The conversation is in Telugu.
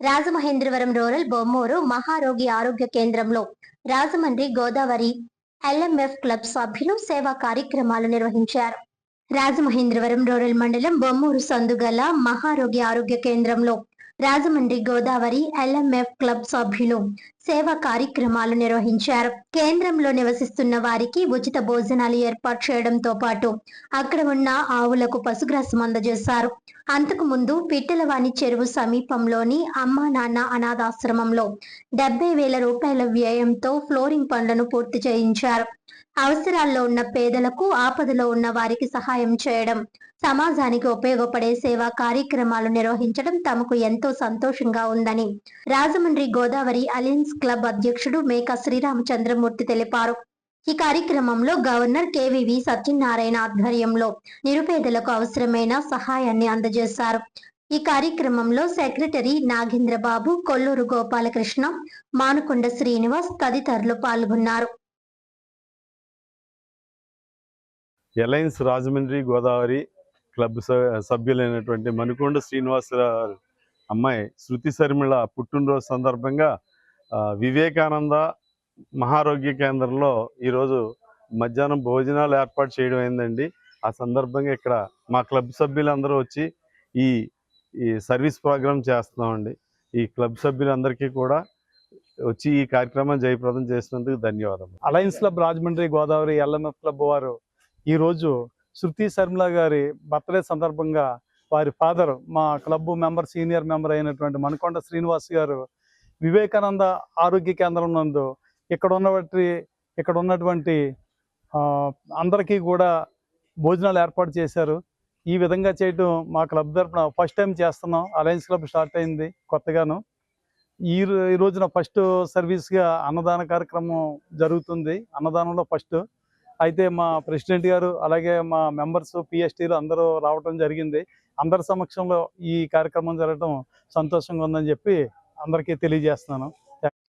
రాజమహేంద్రవరం రూరల్ బొమ్మూరు మహారోగి ఆరోగ్య కేంద్రంలో రాజమండ్రి గోదావరి ఎల్ఎంఎఫ్ క్లబ్ సభ్యులు సేవా కార్యక్రమాలు నిర్వహించారు. రాజమహేంద్రవరం రూరల్ మండలం బొమ్మూరు సందుగల మహారోగి ఆరోగ్య కేంద్రంలో రాజమండ్రి గోదావరి ఎల్ఎంఎఫ్ క్లబ్ సభ్యులు సేవా కార్యక్రమాలు నిర్వహించారు. కేంద్రంలో నివసిస్తున్న వారికి ఉచిత భోజనాలు ఏర్పాటు చేయడంతో పాటు అక్కడ ఉన్న ఆవులకు పశుగ్రాసం అందజేశారు. అంతకు ముందు పిట్టలవాణి చెరువు సమీపంలోని అమ్మా నాన్న అనాథాశ్రమంలో 70,000 రూపాయల వ్యయంతో ఫ్లోరింగ్ పనులను పూర్తి చేయించారు. అవసరాల్లో ఉన్న పేదలకు, ఆపదలో ఉన్న వారికి సహాయం చేయడం, సమాజానికి ఉపయోగపడే సేవా కార్యక్రమాలు నిర్వహించడం తమకు ఎంతో సంతోషంగా ఉందని రాజమండ్రి గోదావరి అలయన్స్ క్లబ్ అధ్యక్షుడు మేకా శ్రీరామచంద్రమూర్తి తెలిపారు. ఈ కార్యక్రమంలో గవర్నర్ కేవీవి సత్యనారాయణ ఆధ్వర్యంలో నిరుపేదలకు అవసరమైన సహాయాన్ని అందజేశారు. ఈ కార్యక్రమంలో సెక్రటరీ నాగేంద్రబాబు, కొల్లూరు గోపాలకృష్ణ, మానుకొండ శ్రీనివాస్ తదితరులు పాల్గొన్నారు. అలయన్స్ రాజమండ్రి గోదావరి క్లబ్ సభ్యులైనటువంటి మణికొండ శ్రీనివాస అమ్మాయి శృతి శర్మిళ పుట్టినరోజు సందర్భంగా వివేకానంద మహారోగ్య కేంద్రంలో ఈరోజు మధ్యాహ్నం భోజనాలు ఏర్పాటు చేయడం అయిందండి. ఆ సందర్భంగా ఇక్కడ మా క్లబ్ సభ్యులందరూ వచ్చి ఈ సర్వీస్ ప్రోగ్రామ్ చేస్తున్నామండి. ఈ క్లబ్ సభ్యులందరికీ కూడా వచ్చి ఈ కార్యక్రమం జయప్రదం చేసినందుకు ధన్యవాదాలు. Alliance club Rajahmundry Godavari LMF club వారు ఈరోజు శృతి శర్మిల గారి బర్త్డే సందర్భంగా వారి ఫాదర్, మా క్లబ్ మెంబర్, సీనియర్ మెంబర్ అయినటువంటి మణికొండ శ్రీనివాస్ గారు వివేకానంద ఆరోగ్య కేంద్రం నందు ఇక్కడ ఉన్నటువంటి అందరికీ కూడా భోజనాలు ఏర్పాటు చేశారు. ఈ విధంగా చేయటం మా క్లబ్ తరఫున ఫస్ట్ టైం చేస్తున్నాం. అలయన్స్ క్లబ్ స్టార్ట్ అయింది కొత్తగాను. ఈ రోజున ఫస్ట్ సర్వీస్గా అన్నదాన కార్యక్రమం జరుగుతుంది. అన్నదానంలో ఫస్ట్ అయితే మా ప్రెసిడెంట్ గారు, అలాగే మా మెంబర్స్, పిఎస్టీలు అందరూ రావడం జరిగింది. అందరి సమక్షంలో ఈ కార్యక్రమం జరగడం సంతోషంగా ఉందని చెప్పి అందరికీ తెలియజేస్తున్నాను.